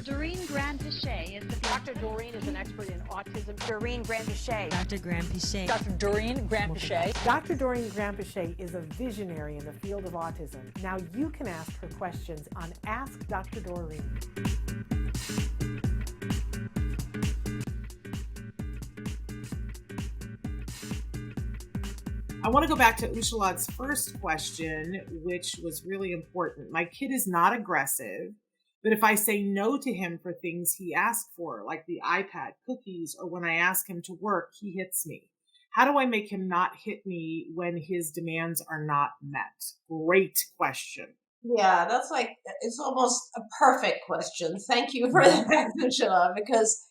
Doreen Granpeesheh is the Dr. Doreen is an expert in autism. Doreen Granpeesheh. Dr. Granpeesheh. Dr. Doreen Granpeesheh. Dr. Doreen Granpeesheh is a visionary in the field of autism. Now you can ask her questions on Ask Dr. Doreen. I want to go back to Ushalad's first question, which was really important. My kid is not aggressive, but if I say no to him for things he asked for, like the iPad, cookies, or when I ask him to work, he hits me. How do I make him not hit me when his demands are not met? Great question. Yeah, that's like, it's almost a perfect question. Thank you for that, Ushalad, because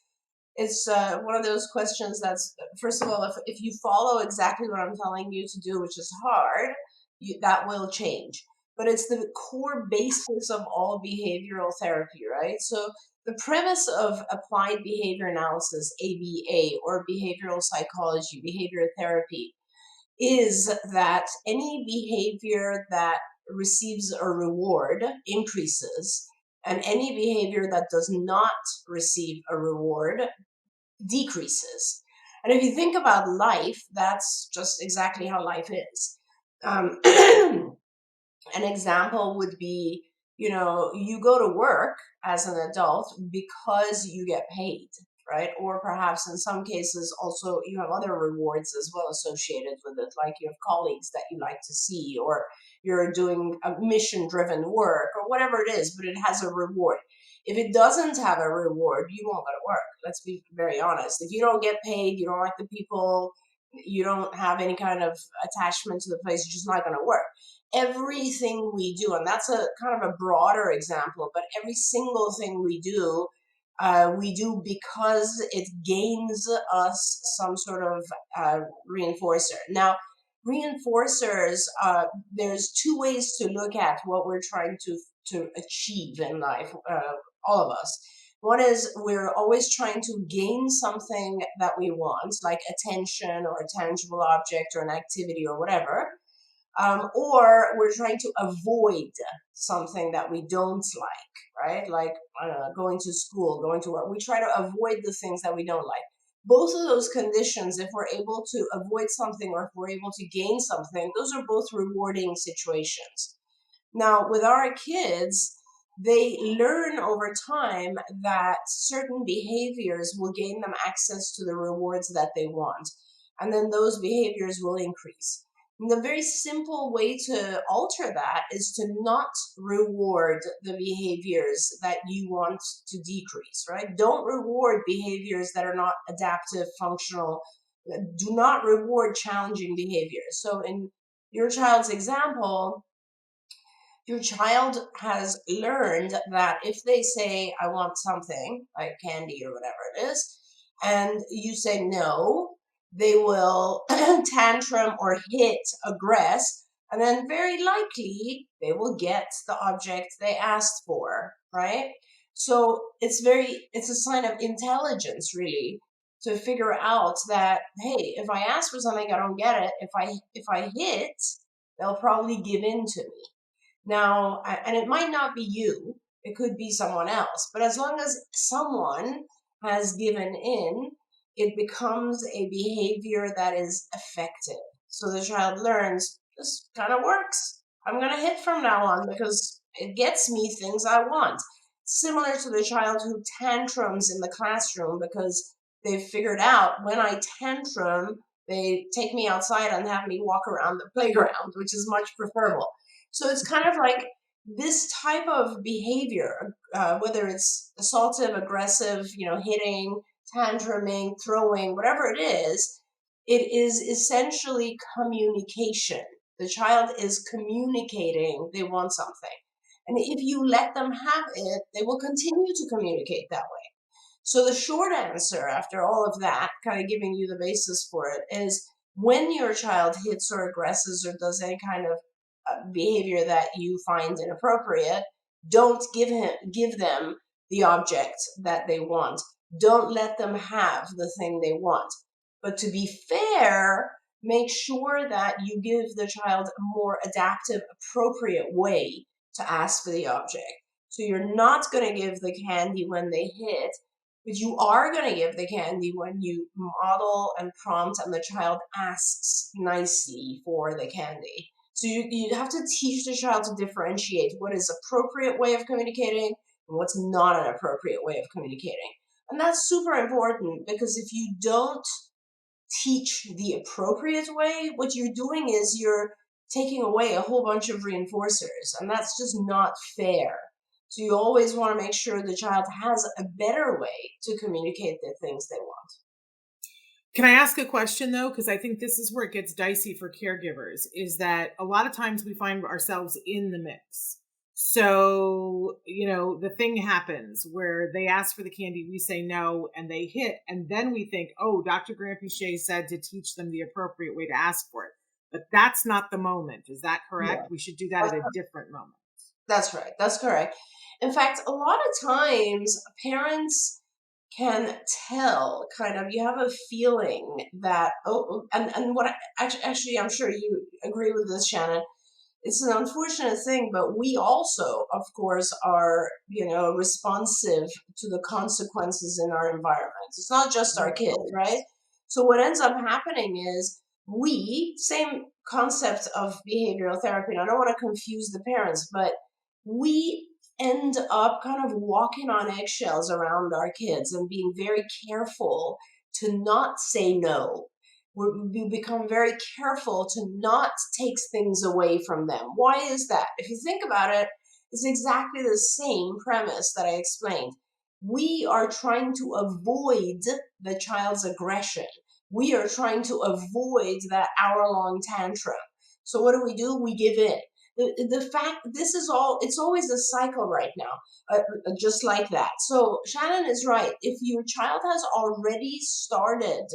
it's one of those questions that's, first of all, if you follow exactly what I'm telling you to do, which is hard, that will change. But it's the core basis of all behavioral therapy, right? So the premise of applied behavior analysis, ABA, or behavioral psychology, behavior therapy, is that any behavior that receives a reward increases, and any behavior that does not receive a reward decreases. And if you think about life, that's just exactly how life is. An example would be, you go to work as an adult because you get paid, right? Or perhaps in some cases also you have other rewards as well associated with it, like you have colleagues that you like to see, or you're doing a mission-driven work, or whatever it is, but it has a reward. If it doesn't have a reward, you won't go to work. Let's be very honest. If you don't get paid, you don't like the people, you don't have any kind of attachment to the place, it's just not going to work. Everything we do, and that's a kind of a broader example, but every single thing we do because it gains us some sort of reinforcer. Now, reinforcers, there's two ways to look at what we're trying to achieve in life, all of us. One is we're always trying to gain something that we want, like attention or a tangible object or an activity or whatever. Or we're trying to avoid something that we don't like, right? Like, I don't know, going to school, going to work. We try to avoid the things that we don't like. Both of those conditions, if we're able to avoid something or if we're able to gain something, those are both rewarding situations. Now, with our kids, they learn over time that certain behaviors will gain them access to the rewards that they want. And then those behaviors will increase. And the very simple way to alter that is to not reward the behaviors that you want to decrease, right? Don't reward behaviors that are not adaptive, functional. Do not reward challenging behaviors. So in your child's example, your child has learned that if they say, I want something, like candy or whatever it is, and you say no, they will tantrum or hit, aggress, and then very likely they will get the object they asked for, right? So it's a sign of intelligence, really, to figure out that, hey, if I ask for something, I don't get it. If I hit, they'll probably give in to me. Now, and it might not be you, it could be someone else, but as long as someone has given in, it becomes a behavior that is effective. So the child learns, this kind of works. I'm going to hit from now on because it gets me things I want. Similar to the child who tantrums in the classroom because they've figured out when I tantrum, they take me outside and have me walk around the playground, which is much preferable. So it's kind of like this type of behavior, whether it's assaultive, aggressive, hitting, tantruming, throwing, whatever it is essentially communication. The child is communicating they want something. And if you let them have it, they will continue to communicate that way. So the short answer after all of that, kind of giving you the basis for it, is when your child hits or aggresses or does any kind of behavior that you find inappropriate, don't give them the object that they want. Don't let them have the thing they want. But to be fair, make sure that you give the child a more adaptive, appropriate way to ask for the object. So you're not going to give the candy when they hit, but you are going to give the candy when you model and prompt and the child asks nicely for the candy. So you have to teach the child to differentiate what is appropriate way of communicating and what's not an appropriate way of communicating. And that's super important, because if you don't teach the appropriate way, what you're doing is you're taking away a whole bunch of reinforcers, and that's just not fair. So you always want to make sure the child has a better way to communicate the things they want. Can I ask a question though? Because I think this is where it gets dicey for caregivers, is that a lot of times we find ourselves in the mix. So, the thing happens where they ask for the candy, we say no, and they hit. And then we think, oh, Dr. Granpeesheh said to teach them the appropriate way to ask for it. But that's not the moment. Is that correct? Yeah. We should do that at a different moment. That's right. That's correct. In fact, a lot of times parents can tell, kind of, you have a feeling that, and what actually, I'm sure you agree with this, Shannon. It's an unfortunate thing, but we also, of course, are, responsive to the consequences in our environment. It's not just our kids, right? So what ends up happening is same concept of behavioral therapy, and I don't want to confuse the parents, but we end up kind of walking on eggshells around our kids and being very careful to not say no. We become very careful to not take things away from them. Why is that? If you think about it, it's exactly the same premise that I explained. We are trying to avoid the child's aggression. We are trying to avoid that hour-long tantrum. So what do? We give in. The fact, it's always a cycle right now, just like that. So Shannon is right. If your child has already started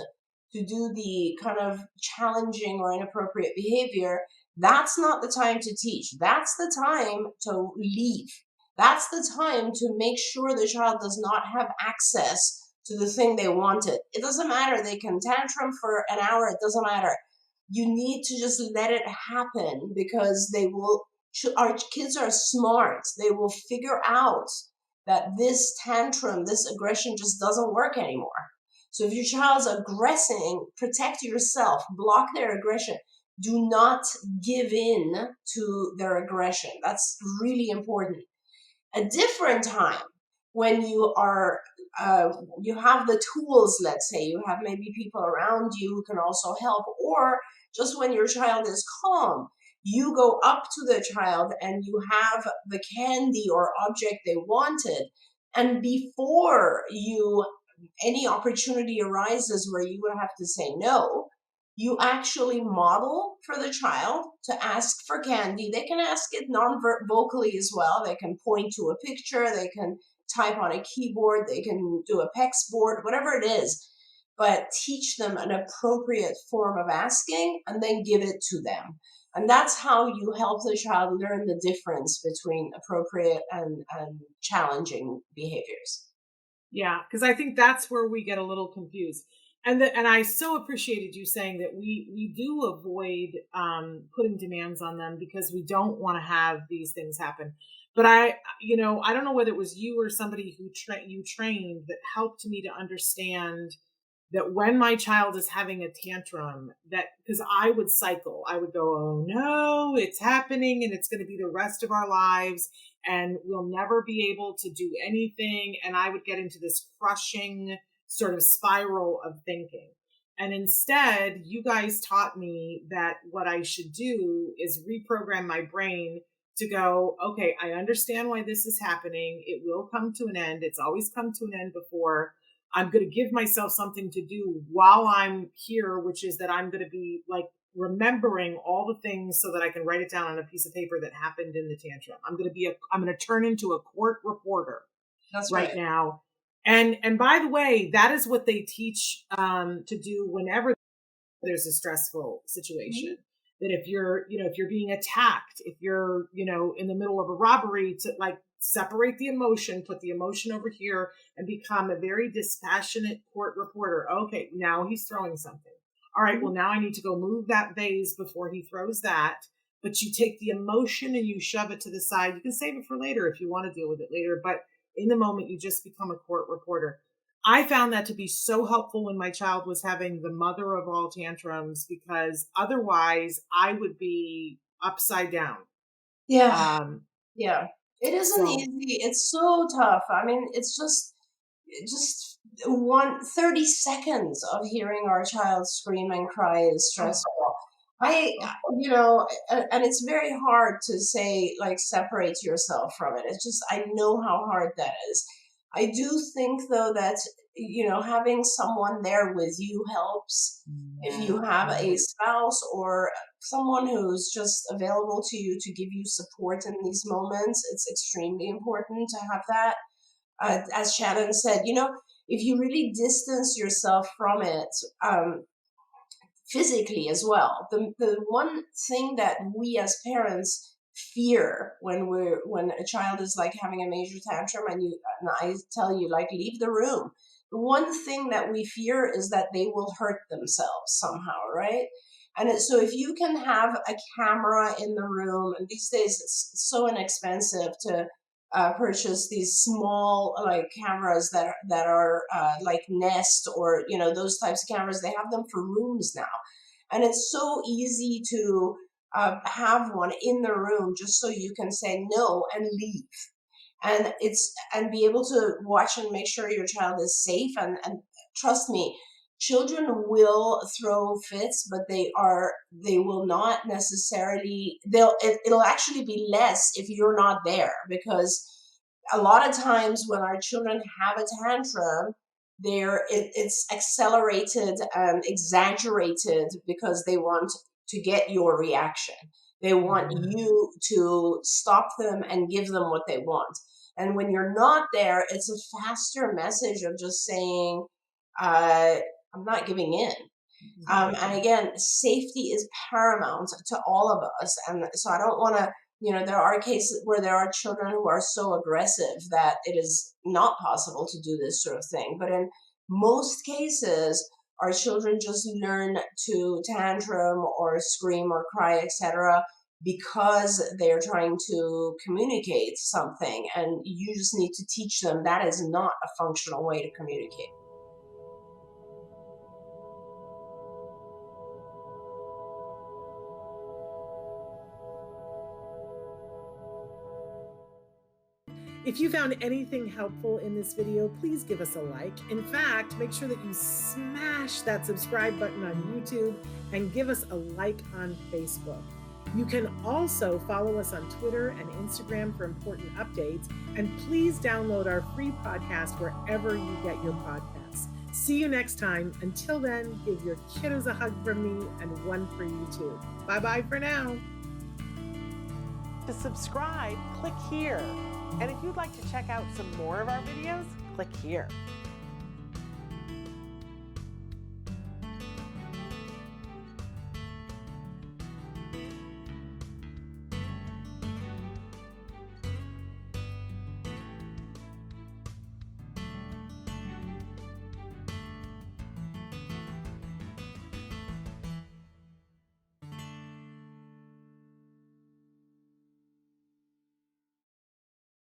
to do the kind of challenging or inappropriate behavior, that's not the time to teach. That's the time to leave. That's the time to make sure the child does not have access to the thing they wanted. It doesn't matter. They can tantrum for an hour. It doesn't matter. You need to just let it happen, because our kids are smart. They will figure out that this tantrum, this aggression just doesn't work anymore. So if your child's aggressing, protect yourself, block their aggression. Do not give in to their aggression. That's really important. A different time, when you have the tools, let's say, you have maybe people around you who can also help, or just when your child is calm, you go up to the child and you have the candy or object they wanted, and before any opportunity arises where you would have to say no, you actually model for the child to ask for candy. They can ask it non-vocally as well. They can point to a picture, they can type on a keyboard, they can do a PEX board, whatever it is, but teach them an appropriate form of asking and then give it to them. And that's how you help the child learn the difference between appropriate and challenging behaviors. Yeah, because I think that's where we get a little confused. And I so appreciated you saying that we do avoid putting demands on them because we don't want to have these things happen. But I don't know whether it was you or somebody who you trained that helped me to understand that when my child is having a tantrum, that because I would cycle, I would go, oh no, it's happening and it's going to be the rest of our lives and we'll never be able to do anything. And I would get into this crushing sort of spiral of thinking. And instead, you guys taught me that what I should do is reprogram my brain to go, okay, I understand why this is happening. It will come to an end. It's always come to an end before. I'm going to give myself something to do while I'm here, which is that I'm going to be like remembering all the things so that I can write it down on a piece of paper that happened in the tantrum. I'm going to turn into a court reporter. That's right now. And by the way, that is what they teach to do whenever there's a stressful situation. Mm-hmm. That if you're being attacked, if you're, in the middle of a robbery, to like separate the emotion, put the emotion over here and become a very dispassionate court reporter. Okay, now he's throwing something. All right, well, now I need to go move that vase before he throws that. but you take the emotion and you shove it to the side. You can save it for later if you want to deal with it later, but in the moment, you just become a court reporter. I found that to be so helpful when my child was having the mother of all tantrums, because otherwise I would be upside down. Yeah. Yeah. It isn't So easy. It's so tough. I mean, it's just 30 seconds of hearing our child scream and cry is oh, stressful. I, oh, and it's very hard to say, like, separate yourself from it. It's just, I know how hard that is. I do think, though, that, having someone there with you helps. If you have a spouse or someone who's just available to you to give you support in these moments, it's extremely important to have that. As Shannon said, if you really distance yourself from it, physically as well. The one thing that we as parents fear when a child is like having a major tantrum and I tell you, like, leave the room. The one thing that we fear is that they will hurt themselves somehow, right? So if you can have a camera in the room, and these days it's so inexpensive to purchase these small, like, cameras that are like Nest, or those types of cameras. They have them for rooms now, and it's so easy to have one in the room just so you can say no and leave, and be able to watch and make sure your child is safe. And trust me, children will throw fits, but they will not necessarily, it'll actually be less if you're not there, because a lot of times when our children have a tantrum, it's accelerated and exaggerated because they want to get your reaction. They want you to stop them and give them what they want. And when you're not there, it's a faster message of just saying, I'm not giving in. And again, safety is paramount to all of us. And so I don't want to, there are cases where there are children who are so aggressive that it is not possible to do this sort of thing. But in most cases, our children just learn to tantrum or scream or cry, etc., because they're trying to communicate something. And you just need to teach them that is not a functional way to communicate. If you found anything helpful in this video, please give us a like. In fact, make sure that you smash that subscribe button on YouTube and give us a like on Facebook. You can also follow us on Twitter and Instagram for important updates. And please download our free podcast wherever you get your podcasts. See you next time. Until then, give your kiddos a hug from me and one for you too. Bye-bye for now. To subscribe, click here. And if you'd like to check out some more of our videos, click here.